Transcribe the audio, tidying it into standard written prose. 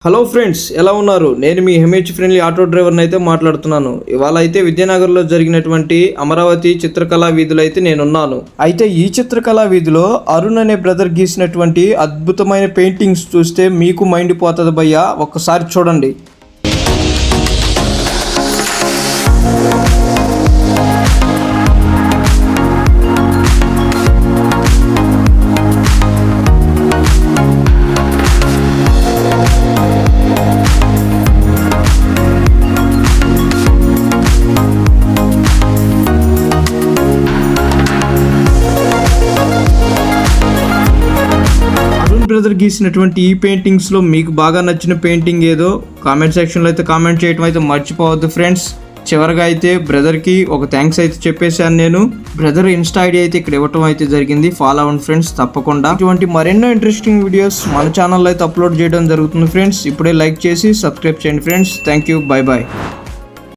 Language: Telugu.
హలో ఫ్రెండ్స్, ఎలా ఉన్నారు? నేను మీ ఎంహెచ్ ఫ్రెండ్లీ ఆటో డ్రైవర్ని అయితే మాట్లాడుతున్నాను. ఇవాళ అయితే విద్యానగర్లో జరిగినటువంటి అమరావతి చిత్రకళా వీధిలో అయితే నేనున్నాను. అయితే ఈ చిత్రకళా వీధిలో అరుణ్ అనే బ్రదర్ గీసినటువంటి అద్భుతమైన పెయింటింగ్స్ చూస్తే మీకు మైండ్ పోతుంది భయ్యా, ఒక్కసారి చూడండి. బ్రదర్ గీసినటువంటి ఈ పెయింటింగ్స్లో మీకు బాగా నచ్చిన పెయింటింగ్ ఏదో కామెంట్ సెక్షన్లో అయితే కామెంట్ చేయడం అయితే మర్చిపోవద్దు ఫ్రెండ్స్. చివరిగా అయితే బ్రదర్కి ఒక థ్యాంక్స్ అయితే చెప్పేశాను నేను. బ్రదర్ ఇన్స్టా ఐడి అయితే ఇక్కడ ఇవ్వటం అయితే జరిగింది. ఫాలో అవ్వండి ఫ్రెండ్స్ తప్పకుండా. ఇటువంటి మరెన్నో ఇంట్రెస్టింగ్ వీడియోస్ మన ఛానల్లో అయితే అప్లోడ్ చేయడం జరుగుతుంది ఫ్రెండ్స్. ఇప్పుడే లైక్ చేసి సబ్స్క్రైబ్ చేయండి friends. Thank you, bye bye.